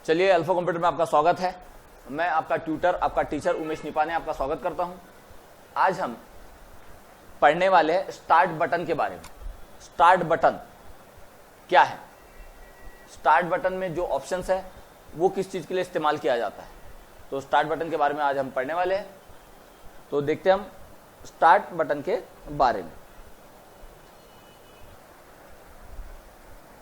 चलिए, alpha computer में आपका स्वागत है। मैं आपका ट्यूटर, आपका टीचर उमेश निपाने आपका स्वागत करता हूं। आज हम पढ़ने वाले हैं स्टार्ट बटन के बारे में। स्टार्ट बटन क्या है? स्टार्ट बटन में जो ऑप्शंस है वो किस चीज के लिए इस्तेमाल किया जाता है, तो स्टार्ट बटन के बारे में आज हम पढ़ने वाले हैं। तो देखते हैं हम स्टार्ट बटन के बारे में।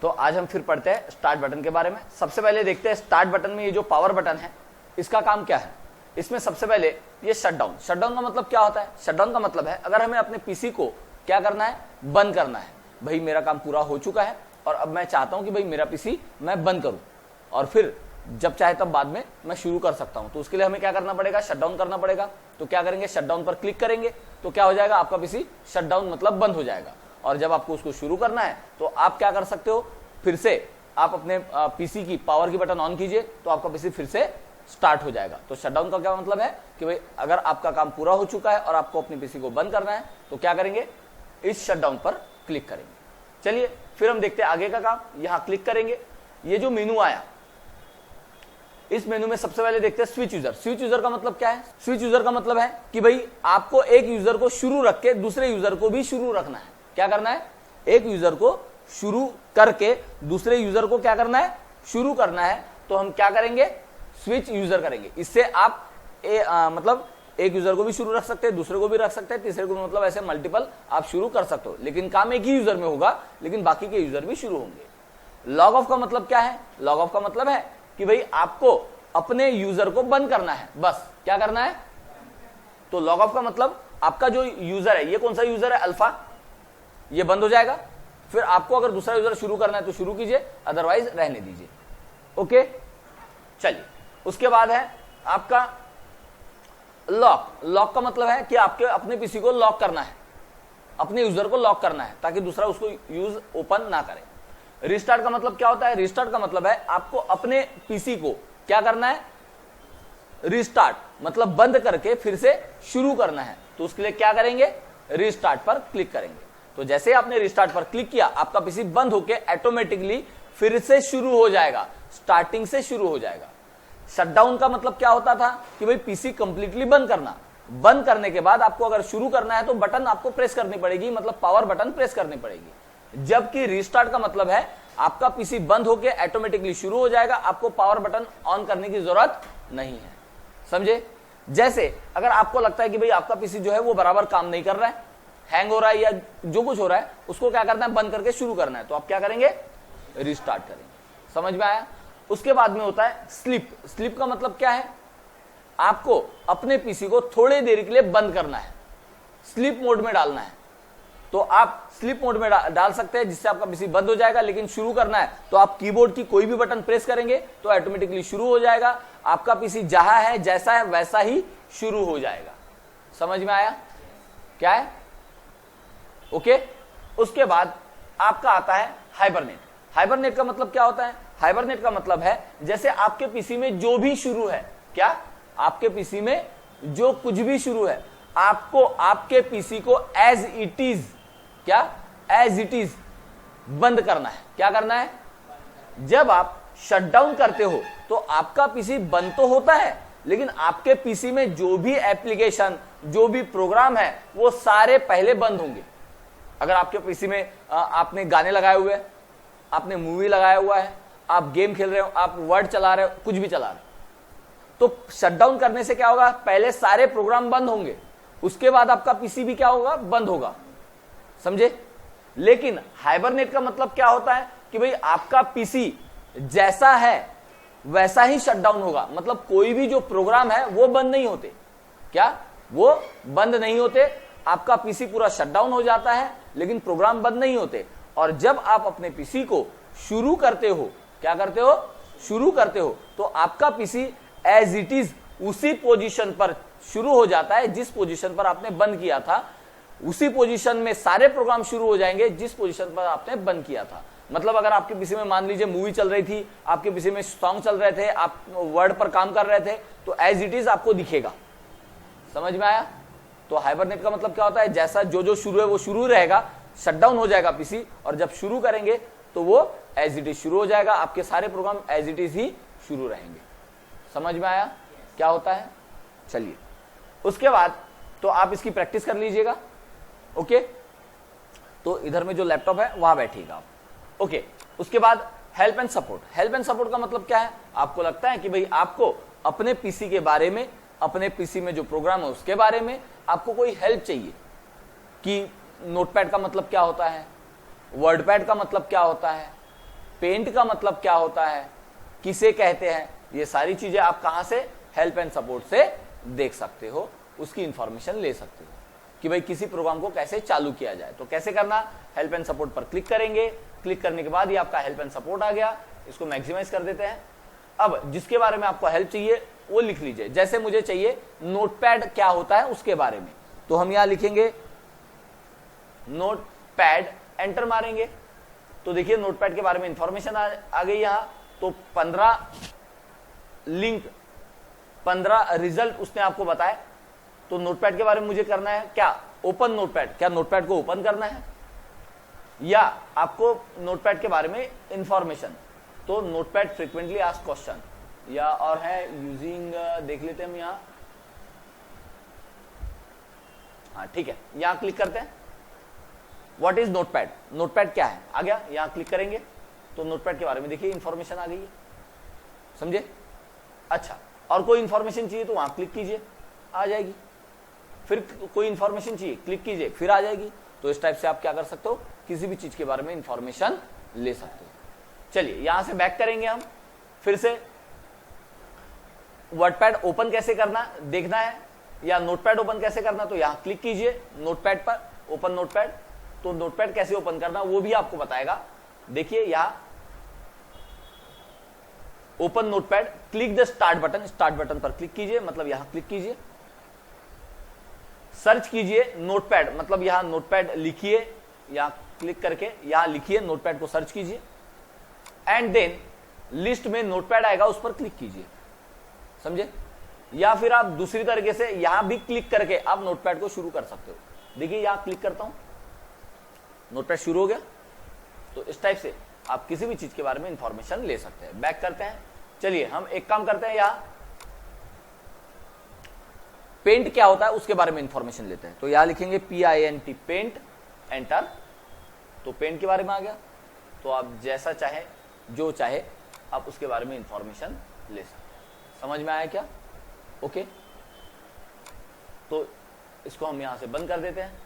तो आज हम फिर पढ़ते हैं स्टार्ट बटन के बारे में। सबसे पहले देखते हैं स्टार्ट बटन में ये जो पावर बटन है इसका काम क्या है। इसमें सबसे पहले ये शटडाउन। शटडाउन का मतलब क्या होता है? शटडाउन का मतलब है अगर हमें अपने पीसी को क्या करना है, बंद करना है। भाई मेरा काम पूरा हो चुका है और अब मैं चाहता हूं कि भाई मेरा पीसी मैं बंद करूं और फिर जब चाहे तब बाद में मैं शुरू कर सकता हूं। तो उसके लिए हमें क्या करना पड़ेगा? शटडाउन करना पड़ेगा। तो क्या करेंगे? शटडाउन पर क्लिक करेंगे तो क्या हो जाएगा? आपका पीसी शटडाउन मतलब बंद हो जाएगा। और जब आपको उसको शुरू करना है तो आप क्या कर सकते हो, फिर से आप अपने पीसी की पावर की बटन ऑन कीजिए तो आपका पीसी फिर से स्टार्ट हो जाएगा। तो शटडाउन का क्या मतलब है कि भाई अगर आपका काम पूरा हो चुका है और आपको अपने पीसी को बंद करना है तो क्या करेंगे? इस शटडाउन पर क्लिक करेंगे। चलिए फिर हम देखते हैं आगे का काम। यहां क्लिक करेंगे, ये जो मेनू आया इस मेनू में सबसे पहले देखते हैं स्विच यूजर। स्विच यूजर का मतलब क्या है? स्विच यूजर का मतलब है कि भाई आपको एक यूजर को शुरू रख के दूसरे यूजर को भी शुरू रखना है। क्या करना है? एक यूजर को शुरू करके दूसरे यूजर को क्या करना है? शुरू करना है। तो हम क्या करेंगे? स्विच यूजर करेंगे। इससे आप मतलब एक यूजर को भी शुरू रख सकते हैं, दूसरे को भी रख सकते हैं, तीसरे को भी, मतलब ऐसे मल्टीपल आप शुरू कर सकते हो। लेकिन काम एक ही यूजर में होगा लेकिन बाकी के यूजर भी शुरू होंगे। लॉग ऑफ का मतलब क्या है? लॉग ऑफ का मतलब है कि भाई आपको अपने यूजर को बंद करना है, बस। क्या करना है? तो लॉग ऑफ का मतलब आपका जो यूजर है, ये कौन सा यूजर है? अल्फा, ये बंद हो जाएगा। फिर आपको अगर दूसरा यूजर शुरू करना है तो शुरू कीजिए, अदरवाइज रहने दीजिए। ओके, चलिए उसके बाद है आपका लॉक। लॉक का मतलब है कि आपके अपने पीसी को लॉक करना है, अपने यूजर को लॉक करना है ताकि दूसरा उसको यूज ओपन ना करे। रिस्टार्ट का मतलब क्या होता है? रिस्टार्ट का मतलब है आपको अपने पीसी को क्या करना है? रिस्टार्ट मतलब बंद करके फिर से शुरू करना है। तो उसके लिए क्या करेंगे? रिस्टार्ट पर क्लिक करेंगे। तो जैसे आपने रिस्टार्ट पर क्लिक किया आपका पीसी बंद होके ऑटोमेटिकली फिर से शुरू हो जाएगा, स्टार्टिंग से शुरू हो जाएगा। शटडाउन का मतलब क्या होता था कि भाई पीसी कंप्लीटली बंद करना। बंद करने के बाद आपको अगर शुरू करना है तो बटन आपको प्रेस करनी पड़ेगी, मतलब पावर बटन प्रेस करनी पड़ेगी। जबकि रिस्टार्ट का मतलब है आपका पीसी बंद होके ऑटोमेटिकली शुरू हो जाएगा, आपको पावर बटन ऑन करने की जरूरत नहीं है। समझे? जैसे अगर आपको लगता है कि भाई आपका पीसी जो है वो बराबर काम नहीं कर रहा है, हैंग हो रहा है या जो कुछ हो रहा है, उसको क्या करना है? बंद करके शुरू करना है। तो आप क्या करेंगे? रिस्टार्ट करेंगे। समझ में आया? उसके बाद में होता है स्लीप। स्लीप का मतलब क्या है? आपको अपने पीसी को थोड़ी देर के लिए बंद करना है, स्लीप मोड में डालना है। तो आप स्लीप मोड में डाल सकते हैं जिससे आपका पीसी बंद हो जाएगा। लेकिन शुरू करना है तो आप कीबोर्ड की कोई भी बटन प्रेस करेंगे तो ऑटोमेटिकली शुरू हो जाएगा। आपका पीसी जहां है जैसा है वैसा ही शुरू हो जाएगा। समझ में आया? क्या है? ओके। उसके बाद आपका आता है हाइबरनेट। हाइबरनेट का मतलब क्या होता है? हाइबरनेट का मतलब है जैसे आपके पीसी में जो भी शुरू है, क्या आपके पीसी में जो कुछ भी शुरू है, आपको आपके पीसी को एज इट इज, क्या एज इट इज बंद करना है। क्या करना है? जब आप शटडाउन करते हो तो आपका पीसी बंद तो होता है लेकिन आपके पीसी में जो भी एप्लीकेशन, जो भी प्रोग्राम है वो सारे पहले बंद होंगे। अगर आपके पीसी में आपने गाने लगाए हुए हैं, आपने मूवी लगाया हुआ है, आप गेम खेल रहे हो, आप वर्ड चला रहे हो, कुछ भी चला रहे हो, तो शटडाउन करने से क्या होगा? पहले सारे प्रोग्राम बंद होंगे, उसके बाद आपका पीसी भी क्या होगा? बंद होगा। समझे? लेकिन हाइबरनेट का मतलब क्या होता है कि भाई आपका पीसी जैसा है वैसा ही शटडाउन होगा। मतलब कोई भी जो प्रोग्राम है वो बंद नहीं होते। क्या वो बंद नहीं होते? आपका पीसी पूरा शटडाउन हो जाता है लेकिन प्रोग्राम बंद नहीं होते। और जब आप अपने पीसी को शुरू करते हो, क्या करते हो? शुरू करते हो, तो आपका पीसी एज इट इज उसी पोजीशन पर शुरू हो जाता है जिस पोजीशन पर आपने बंद किया था। उसी पोजीशन में सारे प्रोग्राम शुरू हो जाएंगे जिस पोजीशन पर आपने बंद किया था। मतलब अगर आपके पीसी में मान लीजिए मूवी चल रही थी, आपके पीसी में सॉन्ग चल रहे थे, आप वर्ड पर काम कर रहे थे, तो एज इट इज आपको दिखेगा। समझ में आया? तो हाइबरनेट का मतलब क्या होता है? जैसा जो जो शुरू है वो शुरू रहेगा, शटडाउन हो जाएगा पीसी, और जब शुरू करेंगे तो वो एज इट इज शुरू हो जाएगा। आपके सारे प्रोग्राम एज इट इज ही शुरू रहेंगे। समझ में आया क्या होता है? चलिए, उसके बाद तो आप इसकी प्रैक्टिस कर लीजिएगा। ओके, तो इधर में जो लैपटॉप है वहां बैठिएगा आप। ओके, उसके बाद help and support. Help and support का मतलब क्या है? आपको लगता है कि भाई आपको अपने पीसी के बारे में, अपने पीसी में जो प्रोग्राम है उसके बारे में आपको कोई हेल्प चाहिए कि नोटपैड का मतलब क्या होता है, वर्डपैड का मतलब क्या होता है, पेंट का मतलब क्या होता है, किसे कहते हैं, ये सारी चीजें आप कहां से? हेल्प एंड सपोर्ट से देख सकते हो, उसकी इंफॉर्मेशन ले सकते हो कि भाई किसी प्रोग्राम को कैसे चालू किया जाए। तो कैसे करना? हेल्प एंड सपोर्ट पर क्लिक करेंगे। क्लिक करने के बाद ये आपका हेल्प एंड सपोर्ट आ गया। इसको मैक्सिमाइज कर देते हैं। अब जिसके बारे में आपको हेल्प चाहिए वो लिख लीजिए। जैसे मुझे चाहिए नोटपैड क्या होता है उसके बारे में, तो हम यहां लिखेंगे नोटपैड, एंटर मारेंगे तो देखिए नोटपैड के बारे में इंफॉर्मेशन आ गई यहां। तो 15 लिंक, 15 रिजल्ट उसने आपको बताया। तो नोटपैड के बारे में मुझे करना है क्या? Open notepad. क्या नोटपैड को ओपन करना है या आपको नोटपैड के बारे में इंफॉर्मेशन? तो नोटपैड फ्रीक्वेंटली आस्क्ड क्वेश्चन, या और है यूजिंग, देख लेते हैं हम यहां। हाँ ठीक है, यहां क्लिक करते हैं। What is notepad? नोटपैड क्या है? आ गया, यहां क्लिक करेंगे तो नोटपैड के बारे में देखिए इंफॉर्मेशन आ गई है। समझे? अच्छा, और कोई इंफॉर्मेशन चाहिए तो वहां क्लिक कीजिए, आ जाएगी। फिर कोई इंफॉर्मेशन चाहिए, क्लिक कीजिए, फिर आ जाएगी। तो इस टाइप से आप क्या कर सकते हो? किसी भी चीज के बारे में इंफॉर्मेशन ले सकते हो। चलिए, यहां से बैक करेंगे हम। फिर से वर्डपैड ओपन कैसे करना देखना है, या नोटपैड ओपन कैसे करना, तो यहां क्लिक कीजिए नोटपैड पर, ओपन नोटपैड। तो नोटपैड कैसे ओपन करना वो भी आपको बताएगा। देखिए यहां open notepad, click the start button, start button पर क्लिक कीजिए, मतलब यहां क्लिक कीजिए। सर्च कीजिए नोटपैड, मतलब यहां नोटपैड लिखिए, यहां क्लिक करके यहां लिखिए, नोटपैड को सर्च कीजिए एंड देन लिस्ट में नोटपैड आएगा, उस पर क्लिक कीजिए। समझे? या फिर आप दूसरी तरीके से यहां भी क्लिक करके आप नोटपैड को शुरू कर सकते हो। देखिए यहां क्लिक करता हूं, नोटपैड शुरू हो गया। तो इस टाइप से आप किसी भी चीज के बारे में इंफॉर्मेशन ले सकते हैं। बैक करते हैं। चलिए हम एक काम करते हैं, यहां पेंट क्या होता है उसके बारे में इंफॉर्मेशन लेते हैं। तो यहां लिखेंगे PINT, पेंट, एंटर। तो पेंट के बारे में आ गया। तो आप जैसा चाहे, जो चाहे आप उसके बारे में इंफॉर्मेशन ले सकते हैं। समझ में आया क्या? ओके, तो इसको हम यहां से बंद कर देते हैं।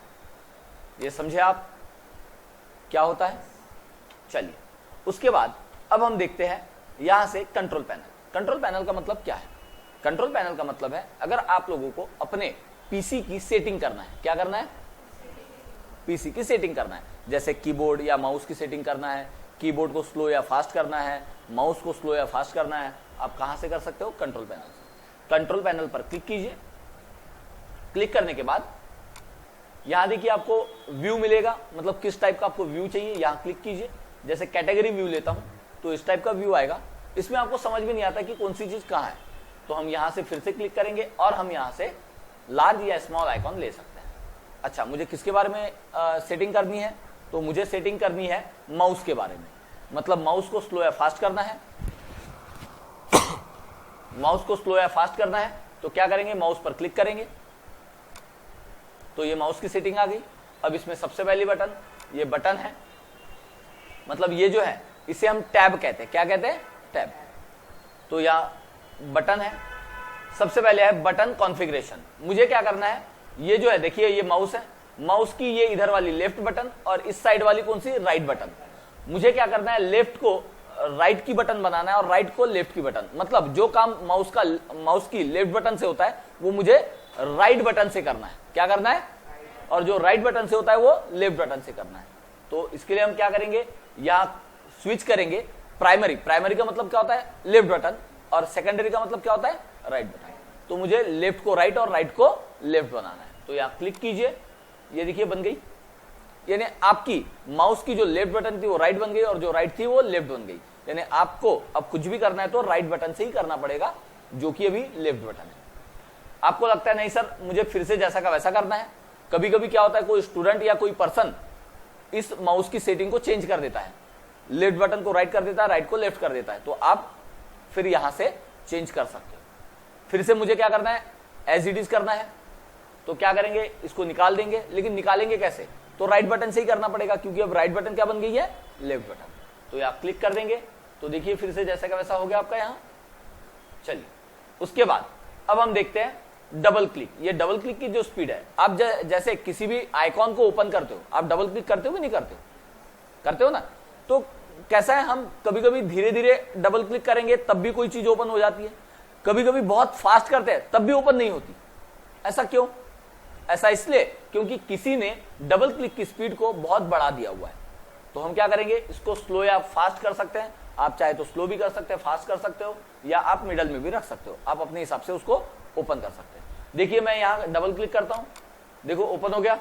ये समझे आप क्या होता है? चलिए, उसके बाद अब हम देखते हैं यहां से कंट्रोल पैनल। कंट्रोल पैनल का मतलब क्या है? कंट्रोल पैनल का मतलब है अगर आप लोगों को अपने पीसी की सेटिंग करना है। क्या करना है? पीसी की सेटिंग करना है। जैसे कीबोर्ड या माउस की सेटिंग करना है, कीबोर्ड को स्लो या फास्ट करना है, माउस को स्लो या फास्ट करना है, आप कहां से कर सकते हो? कंट्रोल पैनल से। कंट्रोल पैनल पर क्लिक कीजिए। क्लिक करने के बाद यहां देखिए आपको व्यू मिलेगा, मतलब किस टाइप का आपको व्यू चाहिए, यहां क्लिक कीजिए। जैसे कैटेगरी व्यू लेता हूं तो इस टाइप का व्यू आएगा। इसमें आपको समझ में नहीं आता कि कौन सी चीज कहां है, तो हम यहां से फिर से क्लिक करेंगे और हम यहां से लार्ज या स्मॉल आइकॉन ले सकते हैं। अच्छा, मुझे किसके बारे में सेटिंग करनी है? तो मुझे सेटिंग करनी है माउस के बारे में, मतलब माउस को स्लो या फास्ट करना है। माउस को स्लो या फास्ट करना है तो क्या करेंगे? माउस पर क्लिक करेंगे तो ये माउस की सेटिंग आ गई। अब इसमें सबसे पहली बटन, ये बटन है, मतलब ये जो है इसे हम टैब कहते हैं। क्या कहते हैं? टैब। तो यहां बटन है, सबसे पहले है बटन कॉन्फ़िगरेशन। मुझे क्या करना है? ये जो है देखिए ये माउस है, माउस की ये इधर वाली लेफ्ट बटन और इस साइड वाली कौन सी? Right button. मुझे क्या करना है? लेफ्ट को राइट की बटन बनाना है और राइट को लेफ्ट की बटन। मतलब जो काम माउस की लेफ्ट बटन से होता है वो मुझे राइट बटन से करना है। क्या करना है? और जो राइट बटन से होता है वो लेफ्ट बटन से करना है। तो इसके लिए हम क्या करेंगे? यहां स्विच करेंगे प्राइमरी। प्राइमरी का मतलब क्या होता है? लेफ्ट बटन, और सेकेंडरी का मतलब क्या होता है? Right button. तो मुझे लेफ्ट को राइट और राइट को लेफ्ट बनाना है। तो यहां क्लिक कीजिए, ये देखिए बन गई, यानी आपकी माउस की जो लेफ्ट बटन थी वो राइट बन गई और जो राइट थी वो लेफ्ट बन गई। यानी आपको अब कुछ भी करना है तो राइट बटन से ही करना पड़ेगा, जो कि अभी लेफ्ट बटन है। आपको लगता है नहीं सर मुझे फिर से जैसा का वैसा करना है। कभी कभी क्या होता है, कोई स्टूडेंट या कोई पर्सन इस माउस की सेटिंग को चेंज कर देता है, लेफ्ट बटन को राइट कर देता है, राइट को लेफ्ट कर देता है। तो आप फिर यहां से चेंज कर सकते हो। फिर से मुझे क्या करना है, एज इट इज करना है, तो क्या करेंगे, इसको निकाल देंगे। लेकिन निकालेंगे कैसे, तो राइट बटन से ही करना पड़ेगा, क्योंकि अब राइट बटन क्या बन गई है, लेफ्ट बटन। तो आप क्लिक कर देंगे, तो देखिए फिर से जैसा का वैसा हो गया आपका यहां। चलिए, उसके बाद अब हम देखते हैं डबल क्लिक। ये डबल क्लिक की जो स्पीड है, आप जैसे किसी भी आइकॉन को ओपन करते हो, आप डबल क्लिक करते हो कि नहीं करते हो, करते हो ना। तो कैसा है, हम कभी कभी धीरे धीरे डबल क्लिक करेंगे तब भी कोई चीज ओपन हो जाती है, कभी कभी बहुत फास्ट करते हैं तब भी ओपन नहीं होती। ऐसा क्यों, ऐसा इसलिए क्योंकि किसी ने डबल क्लिक की स्पीड को बहुत बढ़ा दिया हुआ है। तो हम क्या करेंगे, इसको स्लो या फास्ट कर सकते हैं। आप चाहे तो स्लो भी कर सकते हैं, फास्ट कर सकते हो, या आप मिडल में भी रख सकते हो, आप अपने हिसाब से उसको ओपन कर सकते हैं। देखिए मैं यहां डबल क्लिक करता हूं, देखो ओपन हो गया,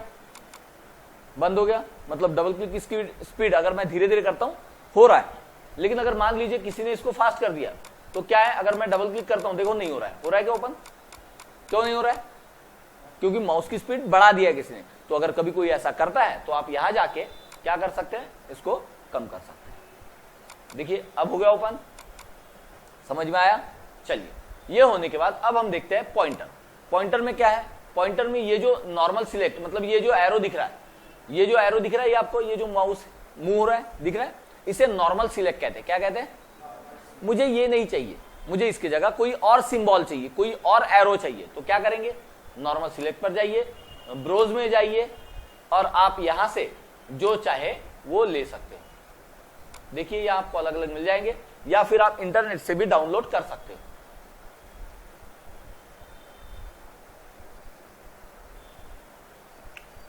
बंद हो गया। मतलब डबल क्लिक की स्पीड अगर मैं धीरे धीरे करता हूं हो रहा है। लेकिन अगर मान लीजिए किसी ने इसको फास्ट कर दिया, तो क्या है, अगर मैं डबल क्लिक करता हूं, देखो नहीं हो रहा है। हो रहा है क्या ओपन, क्यों नहीं हो रहा है, क्योंकि माउस की स्पीड बढ़ा दिया है किसी ने। तो अगर कभी कोई ऐसा करता है तो आप यहां जाके क्या कर सकते हैं, इसको कम कर सकते हैं। देखिए अब हो गया ओपन, समझ में आया। चलिए, ये होने के बाद अब हम देखते हैं पॉइंटर। पॉइंटर में क्या है, पॉइंटर में ये जो नॉर्मल सिलेक्ट, मतलब ये जो एरो दिख रहा है, ये जो एरो दिख रहा है, ये आपको ये जो माउस मूव हो रहा है दिख रहा है, इसे नॉर्मल सिलेक्ट कहते हैं। क्या कहते हैं, मुझे ये नहीं चाहिए, मुझे इसकी जगह कोई और सिंबल चाहिए, कोई और एरो चाहिए। तो क्या करेंगे, नॉर्मल सिलेक्ट पर जाइए, ब्राउज में जाइए, और आप यहां से जो चाहे वो ले सकते हो। देखिए ये आपको अलग अलग मिल जाएंगे, या फिर आप इंटरनेट से भी डाउनलोड कर सकते हो।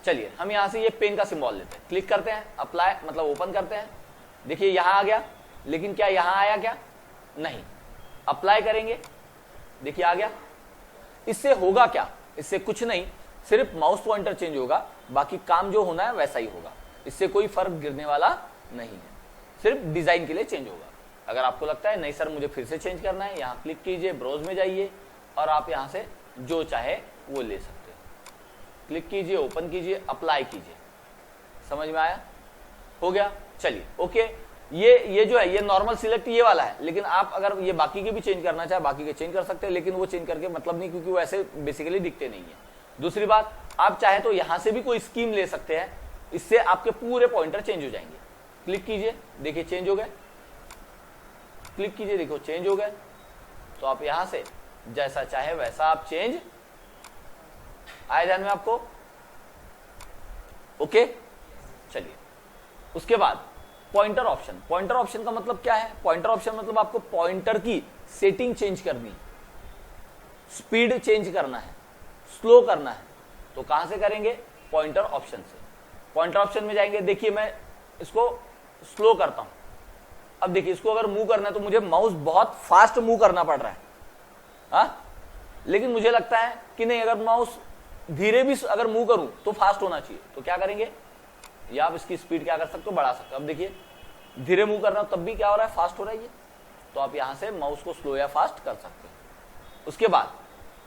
चलिए हम यहां से ये पेन का सिंबल लेते हैं, क्लिक करते हैं, अप्लाई मतलब ओपन करते हैं। देखिए यहां आ गया, लेकिन क्या यहां आया क्या, नहीं। अप्लाई करेंगे, देखिए आ गया। इससे होगा क्या, इससे कुछ नहीं, सिर्फ माउस पॉइंटर चेंज होगा, बाकी काम जो होना है वैसा ही होगा। इससे कोई फर्क गिरने वाला नहीं है, सिर्फ डिजाइन के लिए चेंज होगा। अगर आपको लगता है नहीं सर मुझे फिर से चेंज करना है, यहां क्लिक कीजिए, ब्राउज में जाइए, और आप यहां से जो चाहे वो ले सकते हैं। क्लिक कीजिए, ओपन कीजिए, अप्लाई कीजिए। समझ में आया, हो गया। चलिए ओके, ये जो है ये नॉर्मल सिलेक्ट ये वाला है, लेकिन आप अगर ये बाकी के भी चेंज करना चाहे बाकी के चेंज कर सकते हैं, लेकिन वो चेंज करके मतलब नहीं, क्योंकि वो ऐसे बेसिकली दिखते नहीं है। दूसरी बात, आप चाहे तो यहां से भी कोई स्कीम ले सकते हैं, इससे आपके पूरे पॉइंटर चेंज हो जाएंगे। क्लिक कीजिए, देखिए चेंज हो गए, क्लिक कीजिए, देखो चेंज हो गए। तो आप यहां से जैसा चाहे वैसा आप चेंज, आया ध्यान में आपको, ओके। चलिए उसके बाद पॉइंटर ऑप्शन। पॉइंटर ऑप्शन का मतलब क्या है, पॉइंटर ऑप्शन मतलब आपको पॉइंटर की सेटिंग चेंज करनी है, स्पीड चेंज करना है, स्लो करना है। तो कहां से करेंगे, पॉइंटर ऑप्शन से। पॉइंटर ऑप्शन में जाएंगे, देखिए मैं इसको स्लो करता हूं। अब देखिए इसको अगर मूव करना है तो मुझे माउस बहुत फास्ट मूव करना पड़ रहा है, हाँ? लेकिन मुझे लगता है कि नहीं, अगर माउस धीरे भी अगर मूव करूं तो फास्ट होना चाहिए। तो क्या करेंगे, या आप इसकी स्पीड क्या कर सकते हो, बढ़ा सकते हो। अब देखिए धीरे मूव कर रहा हूं तब भी क्या हो रहा है, फास्ट हो रहा है ये। तो आप यहां से माउस को स्लो या फास्ट कर सकते हैं। उसके बाद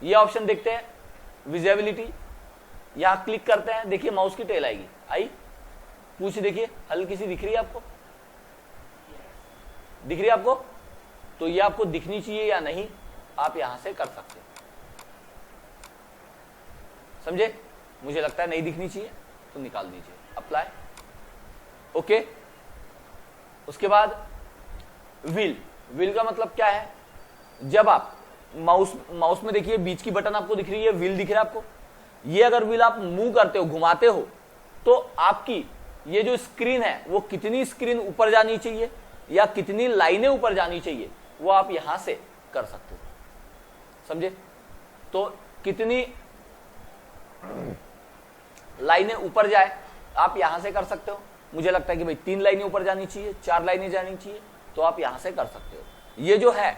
ये ऑप्शन देखते हैं, विजिबिलिटी। यहां क्लिक करते हैं, देखिए माउस की टेल आएगी, आई पूछ, देखिए हल्की सी दिख रही है आपको, दिख रही है आपको। तो ये आपको दिखनी चाहिए या नहीं, आप यहां से कर सकते हैं। समझे, मुझे लगता है नहीं दिखनी चाहिए तो निकाल दीजिए, अप्लाई, ओके। उसके बाद व्हील। व्हील का मतलब क्या है, जब आप माउस में देखिए बीच की बटन आपको दिख रही है, व्हील दिख रहा है आपको। ये अगर व्हील आप मूव करते हो, घुमाते हो, तो आपकी ये जो स्क्रीन है वो कितनी स्क्रीन ऊपर जानी चाहिए या कितनी लाइनें ऊपर जानी चाहिए, वो आप यहां से कर सकते हो। समझे, तो कितनी लाइनें ऊपर जाए आप यहां से कर सकते हो। मुझे लगता है कि भाई 3 लाइनें ऊपर जानी चाहिए, 4 लाइनें जानी चाहिए, तो आप यहां से कर सकते हो। ये जो है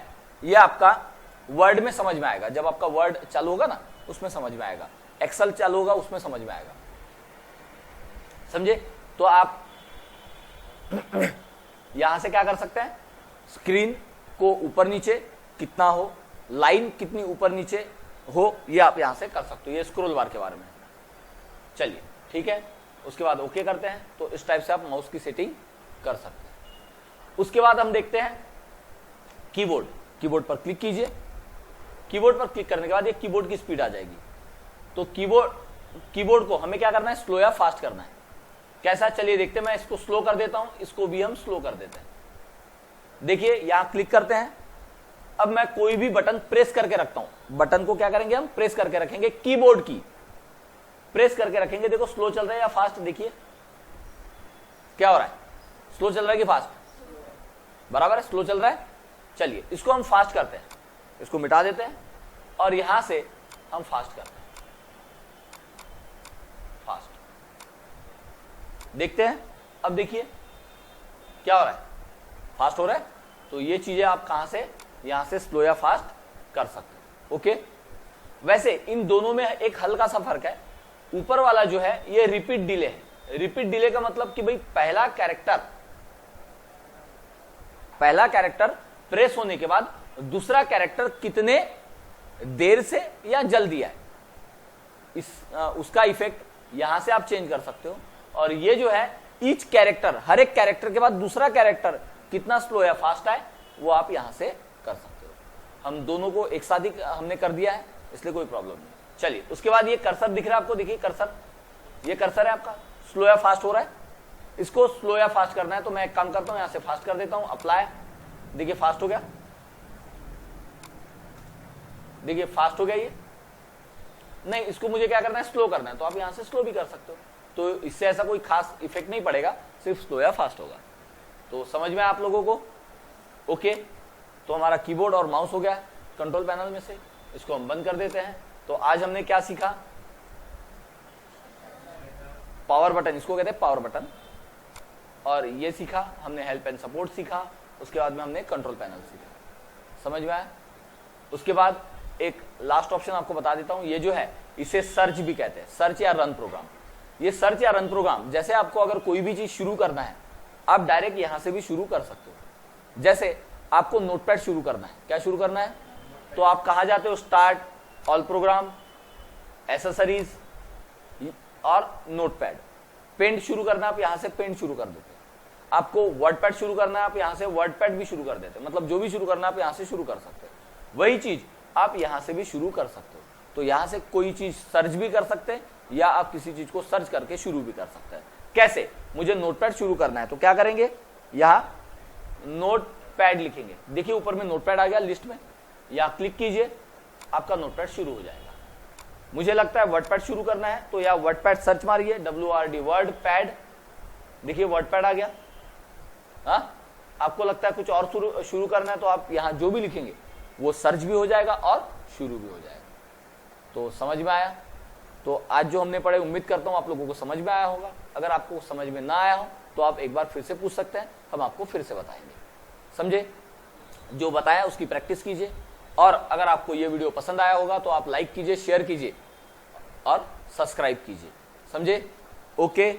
ये आपका वर्ड में समझ में आएगा, जब आपका वर्ड चालू होगा ना उसमें समझ में आएगा, एक्सेल चालू होगा उसमें समझ में आएगा। समझे, तो आप यहां से क्या कर सकते हैं, स्क्रीन को ऊपर नीचे कितना हो, लाइन कितनी ऊपर नीचे हो, ये आप यहां से कर सकते हो। ये स्क्रॉल बार के बारे में। चलिए ठीक है, उसके बाद ओके करते हैं। तो इस टाइप से आप माउस की सेटिंग कर सकते हैं। उसके बाद हम देखते हैं कीबोर्ड। कीबोर्ड पर क्लिक कीजिए। कीबोर्ड पर क्लिक करने के बाद ये कीबोर्ड की स्पीड आ जाएगी। तो कीबोर्ड को हमें क्या करना है, स्लो या फास्ट करना है। कैसा, चलिए देखते हैं। मैं इसको स्लो कर देता हूं, इसको भी हम स्लो कर देते हैं। देखिए यहां क्लिक करते हैं। अब मैं कोई भी बटन प्रेस करके रखता हूं, बटन को क्या करेंगे हम, प्रेस करके रखेंगे, कीबोर्ड की प्रेस करके रखेंगे। देखो स्लो चल रहा है या फास्ट, देखिए क्या हो रहा है, स्लो चल रहा है कि फास्ट, बराबर है, स्लो चल रहा है। चलिए इसको हम फास्ट करते हैं, इसको मिटा देते हैं और यहां से हम फास्ट करते हैं, फास्ट। देखते हैं, अब देखिए क्या हो रहा है, फास्ट हो रहा है। तो ये चीजें आप कहां से, यहां से स्लो या फास्ट कर सकते हैं। ओके, वैसे इन दोनों में एक हल्का सा फर्क है। ऊपर वाला जो है ये रिपीट डिले है। रिपीट डिले का मतलब कि भाई पहला कैरेक्टर प्रेस होने के बाद दूसरा कैरेक्टर कितने देर से या जल्दी आए, उसका इफेक्ट यहां से आप चेंज कर सकते हो। और ये जो है ईच कैरेक्टर, हर एक कैरेक्टर के बाद दूसरा कैरेक्टर कितना स्लो या फास्ट आए, वो आप यहां से कर सकते हो। हम दोनों को एक साथ ही हमने कर दिया है, इसलिए कोई प्रॉब्लम नहीं। चलिए उसके बाद ये कर्सर दिख रहा है आपको, देखिए कर्सर, ये कर्सर है आपका, स्लो या फास्ट हो रहा है। इसको स्लो या फास्ट करना है तो मैं एक काम करता हूं, यहां से फास्ट कर देता हूं, अप्लाई, देखिए फास्ट हो गया, देखिए फास्ट हो गया। ये नहीं, इसको मुझे क्या करना है, स्लो करना है, तो आप यहां से स्लो भी कर सकते हो। तो इससे ऐसा कोई खास इफेक्ट नहीं पड़ेगा, सिर्फ स्लो या फास्ट होगा। तो समझ में आप लोगों को? ओके, तो हमारा कीबोर्ड और माउस हो गया कंट्रोल पैनल में से, इसको हम बंद कर देते हैं। तो आज हमने क्या सीखा, पावर बटन, इसको कहते हैं पावर बटन, और ये सीखा हमने हेल्प एंड सपोर्ट सीखा। उसके बाद में हमने कंट्रोल पैनल सीखा, समझ में आया? उसके बाद एक लास्ट ऑप्शन आपको बता देता हूं, ये जो है इसे सर्च भी कहते हैं, सर्च या रन प्रोग्राम। ये सर्च या रन प्रोग्राम, जैसे आपको अगर कोई भी चीज शुरू करना है, आप डायरेक्ट यहां से भी शुरू कर सकते हो। जैसे आपको नोटपैड शुरू करना है, क्या शुरू करना है, तो आप कहां जाते हो, स्टार्ट, ऑल प्रोग्राम, एसेसरीज और नोटपैड। पेंट शुरू करना है, आप यहां से पेंट शुरू कर देते हैं। आपको वर्डपैड शुरू करना है, आप यहां से वर्डपैड भी शुरू कर देते हैं। मतलब जो भी शुरू करना है आप यहां से शुरू कर सकते हैं। वही चीज आप यहां से भी शुरू कर सकते हो। तो यहां से कोई चीज सर्च भी कर सकते हैं या आप किसी चीज को सर्च करके शुरू भी कर सकते हैं। कैसे, मुझे नोटपैड शुरू करना है तो क्या करेंगे, यहां नोटपैड लिखेंगे, देखिए ऊपर में नोटपैड आ गया लिस्ट में, या क्लिक कीजिए, आपका नोटपैड शुरू हो जाएगा। मुझे लगता है वर्डपैड शुरू करना है तो या वर्डपैड सर्च मारिए, WRD वर्डपैड, देखिए वर्डपैड आ गया। हाँ, आपको लगता है कुछ और शुरू करना है तो आप यहां जो भी लिखेंगे वो सर्च भी हो जाएगा और शुरू भी हो जाएगा। तो समझ में आया? तो आज जो हमने पढ़े, उम्मीद करता हूं आप लोगों को समझ में आया होगा। अगर आपको समझ में ना आया हो तो आप एक बार फिर से पूछ सकते हैं, हम आपको फिर से बताएंगे। समझे? जो बताया उसकी प्रैक्टिस कीजिए। और अगर आपको ये वीडियो पसंद आया होगा तो आप लाइक कीजिए, शेयर कीजिए और सब्सक्राइब कीजिए। समझे? ओके।